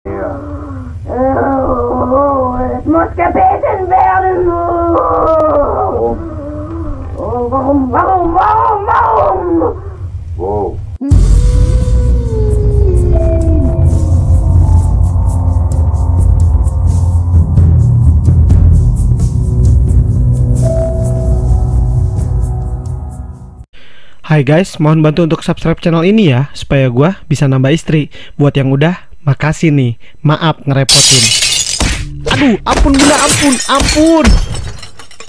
Es muss gebeten werden. Warum? Wow. Hai guys, mohon bantu untuk subscribe channel ini ya, supaya gua bisa nambah istri. Buat yang udah, makasih nih. Maaf ngerepotin. Aduh, ampun bunda, ampun.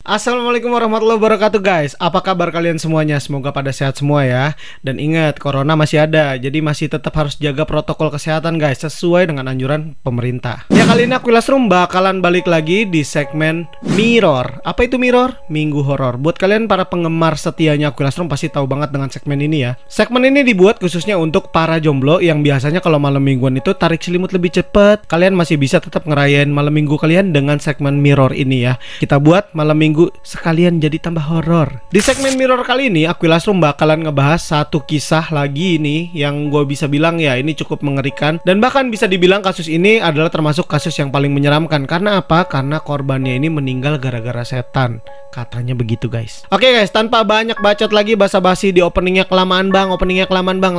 Assalamualaikum warahmatullahi wabarakatuh guys. Apa kabar kalian semuanya? Semoga pada sehat semua ya. Dan ingat, corona masih ada, jadi masih tetap harus jaga protokol kesehatan guys, sesuai dengan anjuran pemerintah. Ya, kali ini Aquilas Room bakalan balik lagi di segmen Mirror. Apa itu Mirror? Minggu horor. Buat kalian para penggemar setianya Aquilas Room pasti tahu banget dengan segmen ini ya. Segmen ini dibuat khususnya untuk para jomblo yang biasanya kalau malam mingguan itu tarik selimut lebih cepet. Kalian masih bisa tetap ngerayain malam minggu kalian dengan segmen Mirror ini ya. Kita buat malam minggu sekalian jadi tambah horor. Di segmen Mirror kali ini Aquilas Room bakalan ngebahas satu kisah lagi nih yang gue bisa bilang ya ini cukup mengerikan, dan bahkan bisa dibilang kasus ini adalah termasuk kasus yang paling menyeramkan. Karena apa? Karena korbannya ini meninggal gara-gara setan. Katanya begitu guys. Oke guys, tanpa banyak bacot lagi basa-basi di openingnya kelamaan bang,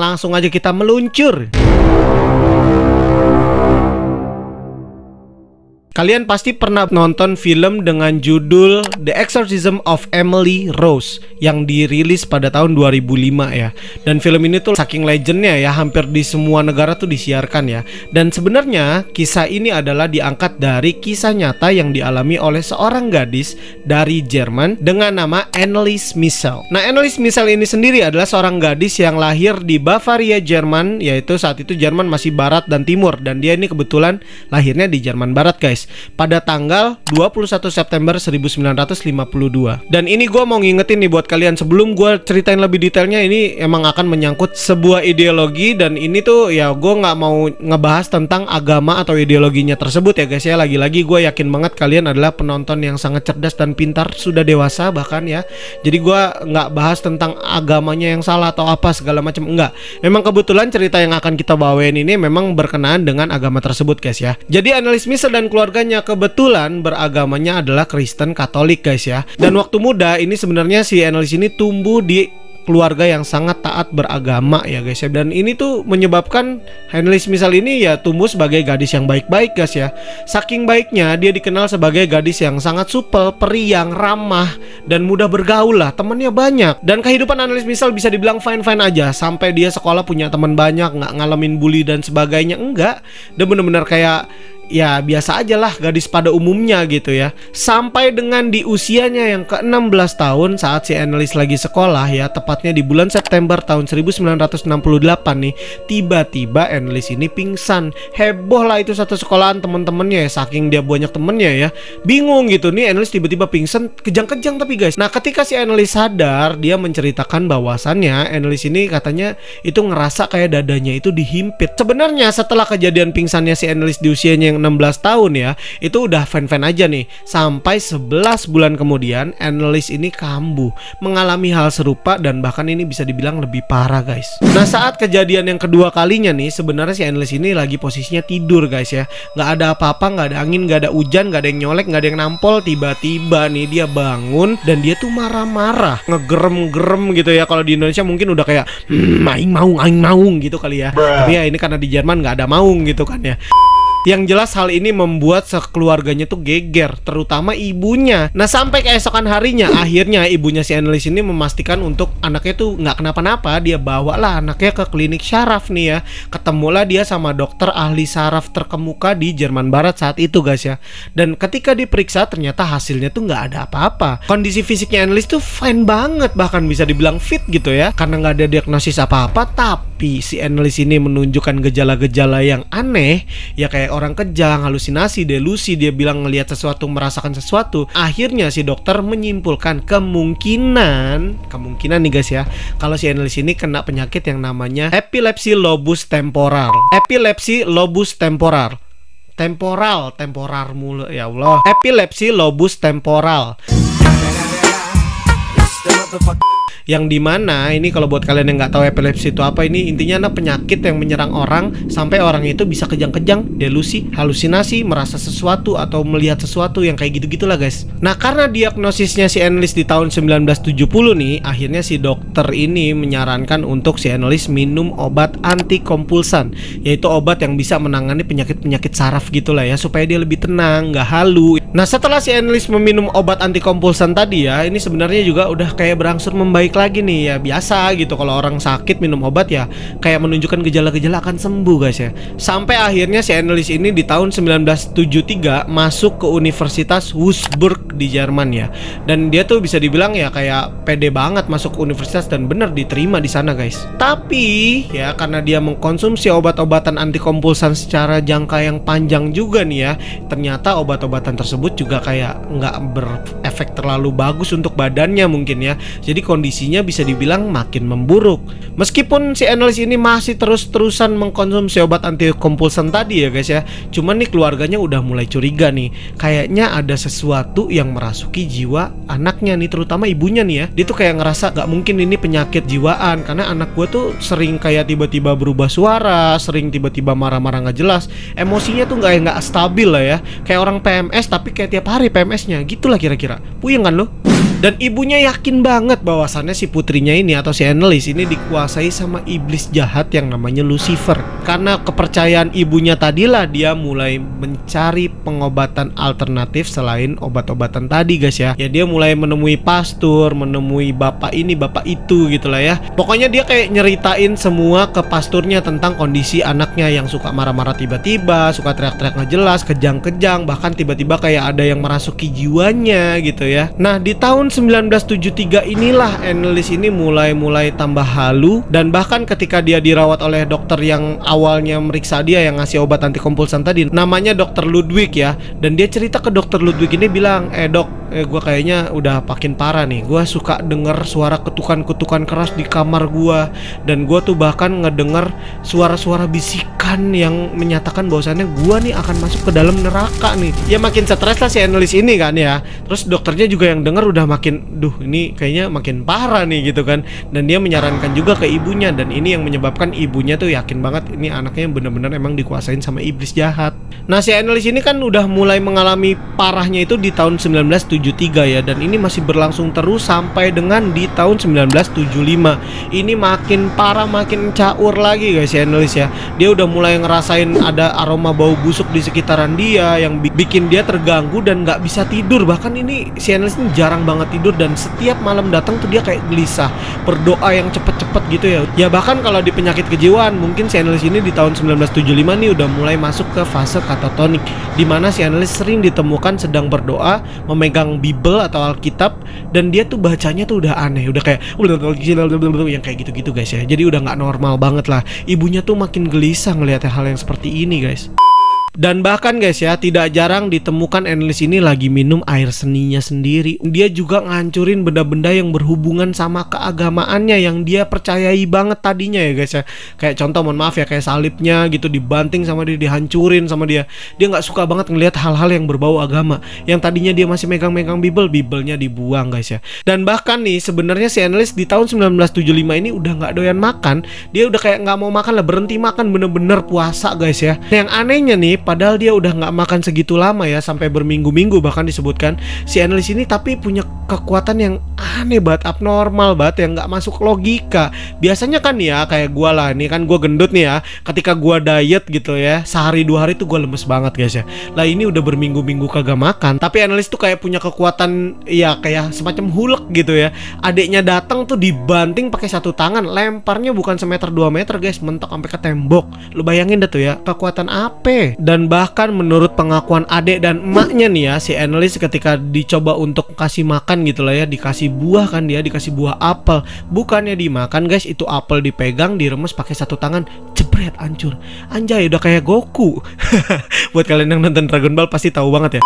langsung aja kita meluncur. Kalian pasti pernah nonton film dengan judul The Exorcism of Emily Rose yang dirilis pada tahun 2005 ya. Dan film ini tuh saking legendnya ya, hampir di semua negara tuh disiarkan ya. Dan sebenarnya kisah ini adalah diangkat dari kisah nyata yang dialami oleh seorang gadis dari Jerman dengan nama Annelies Michel. Nah, Annelies Michel ini sendiri adalah seorang gadis yang lahir di Bavaria, Jerman, yaitu saat itu Jerman masih barat dan timur, dan dia ini kebetulan lahirnya di Jerman Barat guys, pada tanggal 21 September 1952. Dan ini gue mau ngingetin nih buat kalian, sebelum gue ceritain lebih detailnya, ini emang akan menyangkut sebuah ideologi. Dan ini tuh ya gue nggak mau ngebahas tentang agama atau ideologinya tersebut ya guys ya. Lagi-lagi gue yakin banget kalian adalah penonton yang sangat cerdas dan pintar, sudah dewasa bahkan ya. Jadi gue nggak bahas tentang agamanya yang salah atau apa segala macam, enggak. Memang kebetulan cerita yang akan kita bawain ini memang berkenaan dengan agama tersebut guys ya. Jadi Annelies Michel dan keluarganya kebetulan beragamanya adalah Kristen Katolik guys ya. Dan waktu muda ini sebenarnya si Annelies ini tumbuh di keluarga yang sangat taat beragama ya guys ya. Dan ini tuh menyebabkan Annelies Michel ini ya tumbuh sebagai gadis yang baik-baik guys ya. Saking baiknya dia dikenal sebagai gadis yang sangat supel, periang, ramah, dan mudah bergaul lah, temannya banyak. Dan kehidupan Annelies Michel bisa dibilang fine-fine aja, sampai dia sekolah punya teman banyak, nggak ngalamin bully dan sebagainya, enggak. Dia bener-bener kayak ya biasa aja lah gadis pada umumnya gitu ya. Sampai dengan di usianya yang ke-16 tahun saat si Annelies lagi sekolah ya, tepatnya di bulan September tahun 1968 nih, tiba-tiba Annelies ini pingsan. Heboh lah itu satu sekolahan temen-temennya ya, saking dia banyak temennya ya. Bingung gitu nih, Annelies tiba-tiba pingsan, kejang-kejang tapi guys. Nah, ketika si Annelies sadar, dia menceritakan bahwasannya Annelies ini katanya itu ngerasa kayak dadanya itu dihimpit. Sebenarnya setelah kejadian pingsannya si Annelies di usianya yang 16 tahun ya, itu udah fan-fan aja nih. Sampai 11 bulan kemudian Annelies ini kambuh, mengalami hal serupa, dan bahkan ini bisa dibilang lebih parah guys. Nah, saat kejadian yang kedua kalinya nih, sebenarnya si Annelies ini lagi posisinya tidur guys ya. Nggak ada apa-apa, nggak ada angin, nggak ada hujan, nggak ada yang nyolek, nggak ada yang nampol. Tiba-tiba nih dia bangun dan dia tuh marah-marah, ngegerem-gerem gitu ya. Kalau di Indonesia mungkin udah kayak aing maung gitu kali ya. Tapi ya ini karena di Jerman nggak ada maung gitu kan ya. Yang jelas hal ini membuat sekeluarganya tuh geger, terutama ibunya. Nah, sampai keesokan harinya, akhirnya ibunya si Annelies ini memastikan untuk anaknya tuh nggak kenapa-napa. Dia bawalah anaknya ke klinik syaraf nih ya. Ketemulah dia sama dokter ahli saraf terkemuka di Jerman Barat saat itu guys ya. Dan ketika diperiksa ternyata hasilnya tuh nggak ada apa-apa. Kondisi fisiknya Annelies tuh fine banget, bahkan bisa dibilang fit gitu ya. Karena nggak ada diagnosis apa-apa, tapi si Annelies ini menunjukkan gejala-gejala yang aneh ya, kayak orang kejang, halusinasi, delusi, dia bilang ngelihat sesuatu, merasakan sesuatu. Akhirnya si dokter menyimpulkan kemungkinan nih guys ya, kalau si Annelies ini kena penyakit yang namanya epilepsi lobus temporal. Epilepsi lobus temporal. Temporal mulu ya Allah. Epilepsi lobus temporal. Yang dimana ini kalau buat kalian yang nggak tahu epilepsi itu apa, ini intinya adalah penyakit yang menyerang orang sampai orang itu bisa kejang-kejang, delusi, halusinasi, merasa sesuatu atau melihat sesuatu yang kayak gitu-gitulah guys. Nah karena diagnosisnya si Anneliese di tahun 1970 nih, akhirnya si dokter ini menyarankan untuk si Anneliese minum obat antikompulsan, yaitu obat yang bisa menangani penyakit-penyakit saraf gitulah ya, supaya dia lebih tenang, nggak halu. Nah setelah si Anneliese meminum obat antikompulsan tadi ya, ini sebenarnya juga udah kayak berangsur membaik lagi nih ya. Biasa gitu kalau orang sakit minum obat ya kayak menunjukkan gejala-gejala akan sembuh guys ya. Sampai akhirnya si Anneliese ini di tahun 1973 masuk ke Universitas Würzburg di Jerman ya. Dan dia tuh bisa dibilang ya kayak pede banget masuk ke universitas dan bener diterima di sana guys. Tapi ya karena dia mengkonsumsi obat-obatan antikompulsan secara jangka yang panjang juga nih ya, ternyata obat-obatan tersebut juga kayak nggak berefek terlalu bagus untuk badannya mungkin ya. Jadi kondisinya bisa dibilang makin memburuk. Meskipun si Anneliese ini masih terus-terusan mengkonsumsi obat antikompulsan tadi ya guys ya, cuman nih keluarganya udah mulai curiga nih, kayaknya ada sesuatu yang merasuki jiwa anaknya nih, terutama ibunya nih ya. Dia tuh kayak ngerasa gak mungkin ini penyakit jiwaan, karena anak gue tuh sering kayak tiba-tiba berubah suara, sering tiba-tiba marah-marah gak jelas, emosinya tuh nggak stabil lah ya, kayak orang PMS tapi kayak tiap hari PMS-nya gitulah kira-kira. Puyeng kan lo? Dan ibunya yakin banget bahwasannya si putrinya ini atau si Anneliese ini dikuasai sama iblis jahat yang namanya Lucifer. Karena kepercayaan ibunya tadilah dia mulai mencari pengobatan alternatif selain obat-obatan tadi guys ya. Ya dia mulai menemui pastor, menemui bapak ini, bapak itu gitulah ya. Pokoknya dia kayak nyeritain semua ke pasturnya tentang kondisi anaknya yang suka marah-marah tiba-tiba, suka teriak-teriak nggak jelas, kejang-kejang, bahkan tiba-tiba kayak ada yang merasuki jiwanya gitu ya. Nah di tahun 1973 inilah Anneliese ini mulai tambah halu, dan bahkan ketika dia dirawat oleh dokter yang awalnya meriksa dia yang ngasih obat antikompulsan tadi, namanya dokter Ludwig ya, dan dia cerita ke dokter Ludwig ini bilang, dok, gue kayaknya udah makin parah nih, gue suka denger suara ketukan-ketukan keras di kamar gue, dan gue tuh bahkan ngedenger suara-suara bisikan yang menyatakan bahwasannya gue nih akan masuk ke dalam neraka nih. Ya makin stres lah si Anneliese ini kan ya. Terus dokternya juga yang denger udah makin, duh ini kayaknya makin parah nih gitu kan. Dan dia menyarankan juga ke ibunya, dan ini yang menyebabkan ibunya tuh yakin banget ini anaknya bener-bener emang dikuasain sama iblis jahat. Nah si Anneliese ini kan udah mulai mengalami parahnya itu di tahun 1973 ya, dan ini masih berlangsung terus sampai dengan di tahun 1975. Ini makin parah, makin caur lagi guys si Anneliese ya. Dia udah mulai ngerasain ada aroma bau busuk di sekitaran dia yang bikin dia terganggu dan nggak bisa tidur. Bahkan ini si Anneliese ini jarang banget tidur, dan setiap malam datang tuh dia kayak gelisah, berdoa yang cepet-cepet gitu ya. Ya bahkan kalau di penyakit kejiwaan mungkin si Anneliese ini di tahun 1975 nih udah mulai masuk ke fase katatonik, dimana si Anneliese sering ditemukan sedang berdoa, memegang Bible atau Alkitab, dan dia tuh bacanya tuh udah aneh, udah kayak yang kayak gitu-gitu guys ya. Jadi udah nggak normal banget lah. Ibunya tuh makin gelisah ngelihat hal yang seperti ini guys. Dan bahkan guys ya, tidak jarang ditemukan Anneliese ini lagi minum air seninya sendiri. Dia juga ngancurin benda-benda yang berhubungan sama keagamaannya yang dia percayai banget tadinya ya guys ya. Kayak contoh, mohon maaf ya, kayak salibnya gitu dibanting sama dia, dihancurin sama dia. Dia nggak suka banget ngelihat hal-hal yang berbau agama. Yang tadinya dia masih megang-megang Bible-nya dibuang guys ya. Dan bahkan nih sebenarnya si Anneliese di tahun 1975 ini udah nggak doyan makan. Dia udah kayak nggak mau makan lah, berhenti makan, bener-bener puasa guys ya. Nah, yang anehnya nih, padahal dia udah nggak makan segitu lama ya, sampai berminggu-minggu bahkan disebutkan si Anneliese ini, tapi punya kekuatan yang aneh banget, abnormal banget, yang nggak masuk logika. Biasanya kan ya kayak gue lah, nih kan gue gendut nih ya, ketika gue diet gitu ya, sehari 2 hari tuh gue lemes banget guys ya. Lah ini udah berminggu-minggu kagak makan, tapi Anneliese tuh kayak punya kekuatan ya kayak semacam Hulk gitu ya. Adiknya datang tuh dibanting pakai satu tangan, lemparnya bukan semeter 2 meter guys, mentok sampai ke tembok. Lu bayangin dah tuh ya, kekuatan apa. Dan bahkan menurut pengakuan adik dan emaknya nih ya, si Anneliese ketika dicoba untuk kasih makan gitu lah ya, dikasih buah kan, dia dikasih buah apel, bukannya dimakan guys, itu apel dipegang, diremes pakai satu tangan, jebret, hancur. Anjay, udah kayak Goku. Buat kalian yang nonton Dragon Ball pasti tahu banget ya.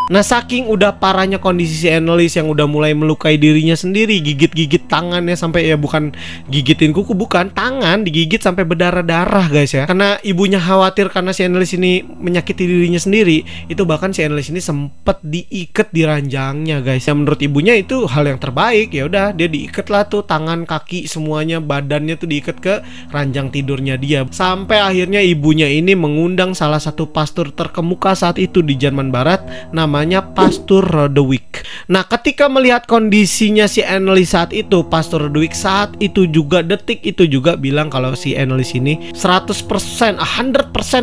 Nah, saking udah parahnya kondisi si Anneliese yang udah mulai melukai dirinya sendiri, gigit-gigit tangannya sampai, ya bukan gigitin kuku, bukan, tangan digigit sampai berdarah-darah guys ya. Karena ibunya khawatir karena si Anneliese ini menyakiti dirinya sendiri, itu bahkan si Anneliese ini sempet diikat di ranjangnya guys. Yang menurut ibunya itu hal yang terbaik, ya udah dia diikat lah tuh, tangan, kaki, semuanya, badannya tuh diikat ke ranjang tidurnya dia. Sampai akhirnya ibunya ini mengundang salah satu pastor terkemuka saat itu di Jerman Barat, namanya Pastor Rodewijk. Nah, ketika melihat kondisinya si Anneliese saat itu, Pastor Rodewijk saat itu juga, detik itu juga bilang kalau si Anneliese ini 100%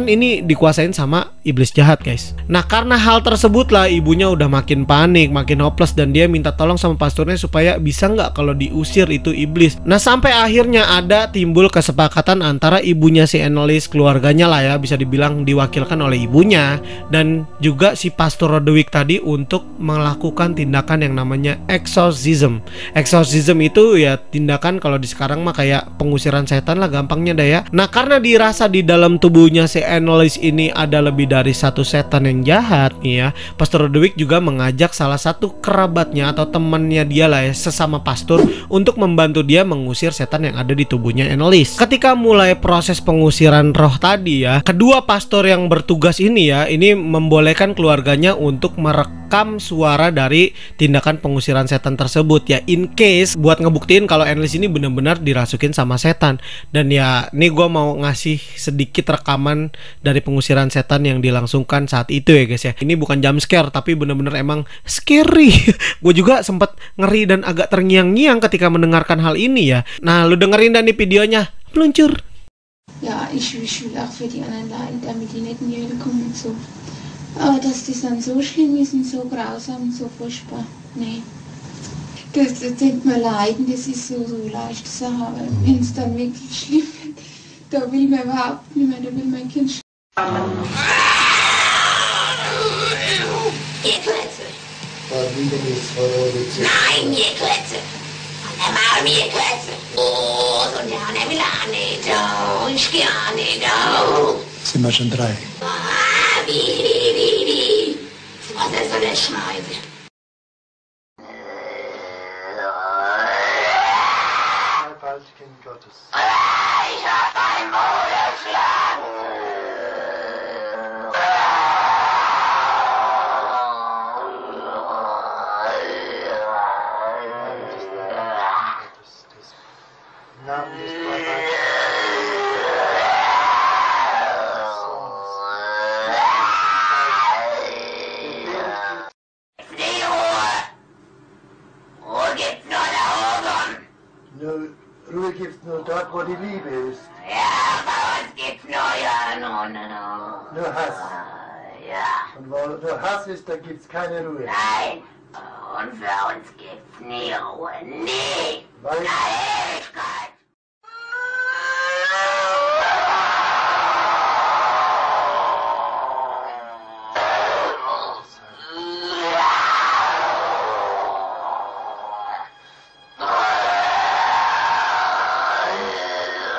ini dikuasain sama iblis jahat guys. Nah, karena hal tersebut lah ibunya udah makin panik, makin hopeless, dan dia minta tolong sama pastornya supaya bisa nggak kalau diusir itu iblis. Nah, sampai akhirnya ada timbul kesepakatan antara ibunya si Anneliese, keluarganya lah ya, bisa dibilang diwakilkan oleh ibunya, dan juga si Pastor Rodewijk tadi untuk melakukan tindakan yang namanya exorcism. Exorcism itu ya tindakan kalau di sekarang mah kayak pengusiran setan lah gampangnya dah ya. Nah, karena dirasa di dalam tubuhnya si Anneliese ini ada lebih dari satu setan yang jahat nih ya, Pastor Rodewijk juga mengajak salah satu kerabatnya atau temannya dia lah ya, sesama pastor, untuk membantu dia mengusir setan yang ada di tubuhnya Anneliese. Ketika mulai proses pengusiran roh tadi ya, kedua pastor yang bertugas ini ya, ini membolehkan keluarganya untuk merekam suara dari tindakan pengusiran setan tersebut ya, in case buat ngebuktiin kalau Anneliese ini benar-benar dirasukin sama setan. Dan ya, nih gue mau ngasih sedikit rekaman dari pengusiran setan yang dilangsungkan saat itu ya guys ya. Ini bukan jump scare, tapi bener-bener emang scary. Gue juga sempat ngeri dan agak terngiang-ngiang ketika mendengarkan hal ini ya. Nah, lu dengerin dan nih videonya, peluncur. Ja, ich will auch für die anderen leiden, damit die nicht in die Hölle kommen und so. Aber dass das dann so schlimm ist und so grausam und so furchtbar, nee. Das denkt man leiden, das ist so leichte Sache, aber wenn es dann wirklich schlimm wird, da will man überhaupt nicht mehr, da will mein Kind sterben. Ihr Klötze! Nein, ihr Klötze! Und der Maul, ihr Klötze! Oh, so der will auch nicht, oh, ich geh auch nicht, oh. Sind wir schon 3? Wie. Was ist so eine Scheiße? Kind Gottes. Ich hab ein Maul erschlagen. Namen des Ruhe gibt's nur dort, wo die Liebe ist. Ja, bei uns gibt's nur Nur Hass. Ja. Und wo nur Hass ist, da gibt's keine Ruhe. Nein. Und für uns gibt's nie Ruhe. Nie. Weil In der Ewigkeit.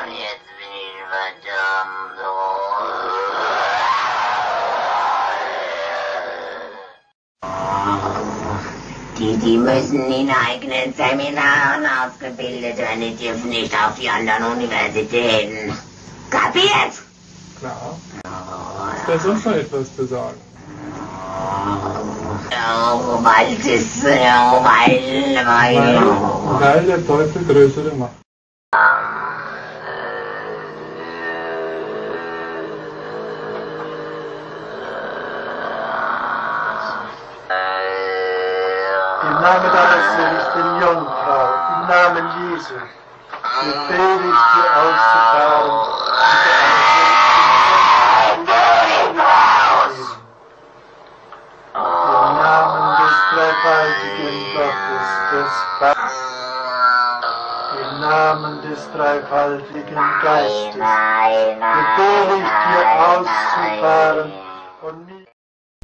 Und jetzt bin ich verdammt. Die müssen in eigenen Seminaren ausgebildet werden, die dürfen nicht auf die anderen Universitäten. Kapiert? Klar. Ist da sonst noch etwas zu sagen? Oh, weil das, weil. Weil der Teufel größere Macht. im Namen deiner seligen Jungfrau, im Namen Jesu, befehle ich dir auszufahren. Im Namen des dreifaltigen Gottes, des Vaters, im Namen des dreifaltigen Geistes, befehle ich dir auszufahren und nicht.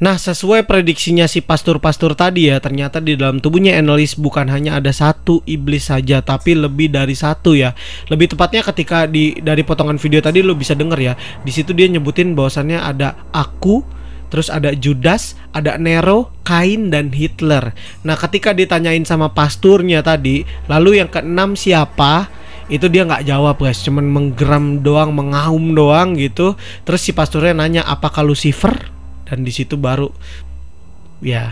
Nah, sesuai prediksinya si pastor-pastor tadi ya, ternyata di dalam tubuhnya Anneliese bukan hanya ada satu iblis saja, tapi lebih dari satu ya. Lebih tepatnya ketika dari potongan video tadi lo bisa denger ya, di situ dia nyebutin bahwasannya ada aku, terus ada Judas, ada Nero, Kain, dan Hitler. Nah ketika ditanyain sama pasturnya tadi, lalu yang keenam siapa? Itu dia nggak jawab guys, cuman menggeram doang, mengaum doang gitu. Terus si pasturnya nanya apakah Lucifer? Dan di situ baru ya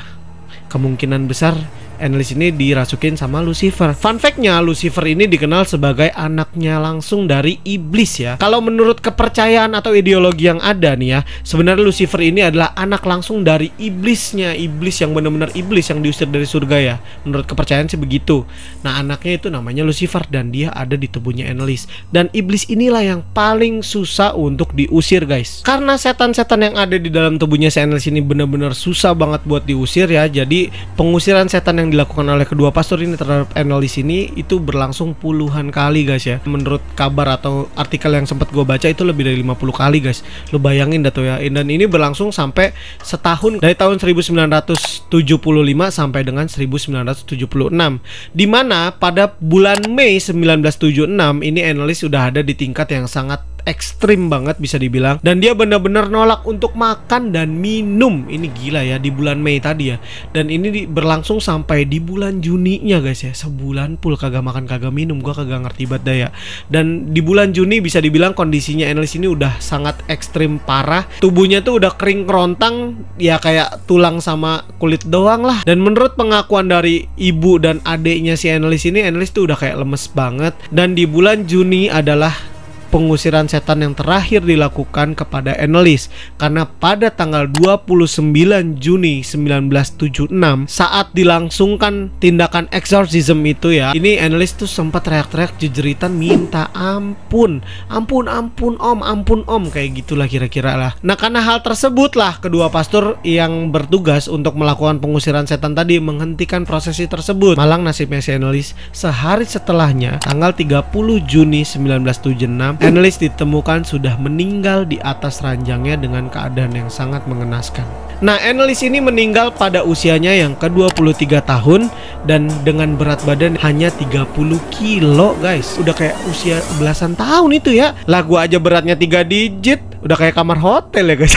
kemungkinan besar Anneliese ini dirasukin sama Lucifer. Fun fact-nya, Lucifer ini dikenal sebagai anaknya langsung dari iblis ya. Kalau menurut kepercayaan atau ideologi yang ada nih ya, sebenarnya Lucifer ini adalah anak langsung dari iblisnya. Iblis yang benar-benar iblis yang diusir dari surga ya. Menurut kepercayaan sih begitu. Nah anaknya itu namanya Lucifer dan dia ada di tubuhnya Anneliese. Dan iblis inilah yang paling susah untuk diusir guys. Karena setan-setan yang ada di dalam tubuhnya si Anneliese ini benar-benar susah banget buat diusir ya. Jadi pengusiran setan yang dilakukan oleh kedua pastor ini terhadap Anneliese ini itu berlangsung puluhan kali guys ya. Menurut kabar atau artikel yang sempat gue baca itu lebih dari 50 kali guys. Lu bayangin dah tuh ya. Dan ini berlangsung sampai setahun dari tahun 1975 sampai dengan 1976. Dimana pada bulan Mei 1976 ini Anneliese sudah ada di tingkat yang sangat ekstrim banget bisa dibilang, dan dia benar-benar nolak untuk makan dan minum. Ini gila ya, di bulan Mei tadi ya. Dan ini berlangsung sampai di bulan Juni-nya guys ya. Sebulan full kagak makan kagak minum. Gua kagak ngerti banget dah ya. Dan di bulan Juni bisa dibilang kondisinya Anneliese ini udah sangat ekstrim parah. Tubuhnya tuh udah kering kerontang ya, kayak tulang sama kulit doang lah. Dan menurut pengakuan dari ibu dan adiknya si Anneliese ini, Anneliese tuh udah kayak lemes banget. Dan di bulan Juni adalah pengusiran setan yang terakhir dilakukan kepada Anneliese, karena pada tanggal 29 Juni 1976 saat dilangsungkan tindakan exorcism itu ya, ini Anneliese tuh sempat teriak-teriak jejeritan minta ampun, ampun om, kayak gitulah kira-kira lah. Nah karena hal tersebut lah kedua pastor yang bertugas untuk melakukan pengusiran setan tadi menghentikan prosesi tersebut. Malang nasibnya si Anneliese, sehari setelahnya tanggal 30 Juni 1976 Anneliese ditemukan sudah meninggal di atas ranjangnya dengan keadaan yang sangat mengenaskan. Nah, Anneliese ini meninggal pada usianya yang ke-23 tahun dan dengan berat badan hanya 30 kilo, guys. Udah kayak usia belasan tahun itu ya. Lah gua aja beratnya 3 digit, udah kayak kamar hotel ya, guys.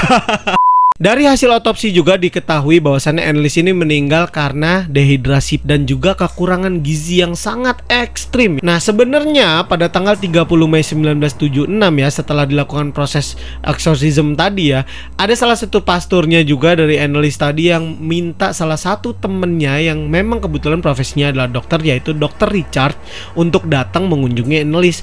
Dari hasil otopsi juga diketahui bahwasannya Anneliese ini meninggal karena dehidrasi dan juga kekurangan gizi yang sangat ekstrim. Nah sebenarnya pada tanggal 30 Mei 1976 ya, setelah dilakukan proses exorcism tadi ya, ada salah satu pasturnya juga dari Anneliese tadi yang minta salah satu temennya yang memang kebetulan profesinya adalah dokter, yaitu Dr. Richard, untuk datang mengunjungi Anneliese.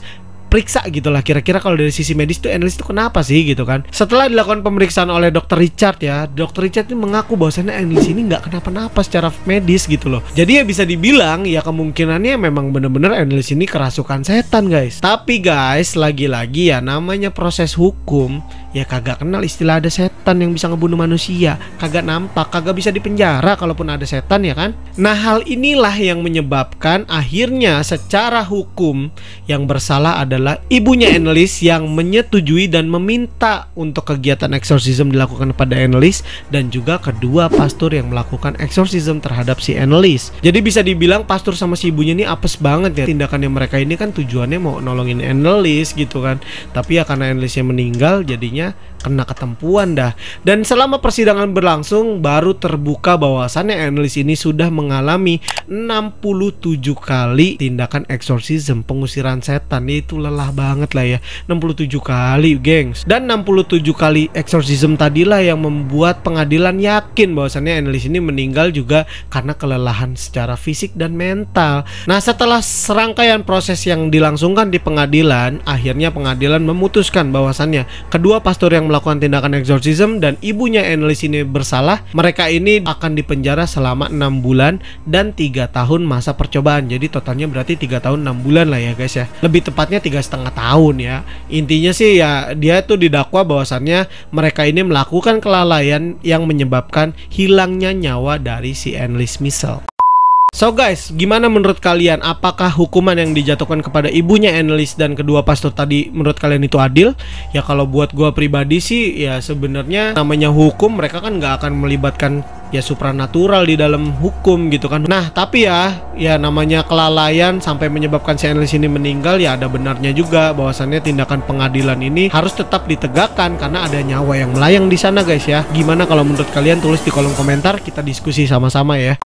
Periksa gitulah kira-kira kalau dari sisi medis tuh Anneliese tuh kenapa sih gitu kan. Setelah dilakukan pemeriksaan oleh Dr. Richard ya, Dr. Richard ini mengaku bahwasannya Anneliese ini nggak kenapa-napa secara medis gitu loh. Jadi ya bisa dibilang ya kemungkinannya memang bener-bener Anneliese ini kerasukan setan guys. Tapi guys lagi-lagi ya namanya proses hukum ya, kagak kenal istilah ada setan yang bisa ngebunuh manusia, kagak nampak, kagak bisa dipenjara kalaupun ada setan ya kan. Nah hal inilah yang menyebabkan akhirnya secara hukum yang bersalah adalah ibunya Anneliese yang menyetujui dan meminta untuk kegiatan exorcism dilakukan pada Anneliese, dan juga kedua pastor yang melakukan exorcism terhadap si Anneliese. Jadi bisa dibilang pastor sama si ibunya ini apes banget ya. Tindakannya mereka ini kan tujuannya mau nolongin Anneliese gitu kan. Tapi ya karena Anneliese meninggal jadinya kena ketempuan dah. Dan selama persidangan berlangsung baru terbuka bahwasannya Anneliese ini sudah mengalami 67 kali tindakan exorcism, pengusiran setan. Itu lelah banget lah ya, 67 kali gengs. Dan 67 kali exorcism tadilah yang membuat pengadilan yakin bahwasannya Anneliese ini meninggal juga karena kelelahan secara fisik dan mental. Nah setelah serangkaian proses yang dilangsungkan di pengadilan, akhirnya pengadilan memutuskan bahwasannya kedua pastor yang melakukan tindakan exorcism dan ibunya Anneliese ini bersalah. Mereka ini akan dipenjara selama 6 bulan dan 3 tahun masa percobaan. Jadi totalnya berarti 3 tahun 6 bulan lah ya guys ya. Lebih tepatnya 3,5 tahun ya. Intinya sih ya dia tuh didakwa bahwasannya mereka ini melakukan kelalaian yang menyebabkan hilangnya nyawa dari si Anneliese Missel. So guys, gimana menurut kalian? Apakah hukuman yang dijatuhkan kepada ibunya Anneliese dan kedua pastor tadi menurut kalian itu adil? Ya kalau buat gua pribadi sih ya sebenarnya namanya hukum, mereka kan nggak akan melibatkan ya supranatural di dalam hukum gitu kan. Nah tapi ya namanya kelalaian sampai menyebabkan si Anneliese ini meninggal, ya ada benarnya juga bahwasannya tindakan pengadilan ini harus tetap ditegakkan karena ada nyawa yang melayang di sana guys ya. Gimana kalau menurut kalian? Tulis di kolom komentar, kita diskusi sama-sama ya.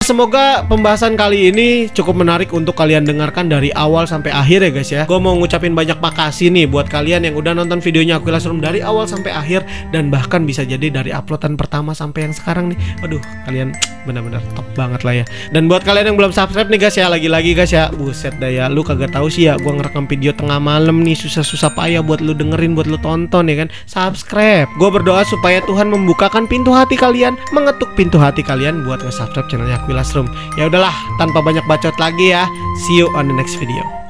Semoga pembahasan kali ini cukup menarik untuk kalian dengarkan dari awal sampai akhir ya guys ya. Gue mau ngucapin banyak makasih nih buat kalian yang udah nonton videonya Aquilas Room dari awal sampai akhir, dan bahkan bisa jadi dari uploadan pertama sampai yang sekarang nih. Aduh, kalian benar-benar top banget lah ya. Dan buat kalian yang belum subscribe nih guys ya, lagi-lagi guys ya, buset dah ya, lu kagak tahu sih ya, gue ngerekam video tengah malam nih, susah-susah payah buat lu dengerin, buat lu tonton ya kan. Subscribe. Gue berdoa supaya Tuhan membukakan pintu hati kalian, mengetuk pintu hati kalian buat nge-subscribe channelnya Aquilas Room. Ya udahlah, tanpa banyak bacot lagi ya. See you on the next video.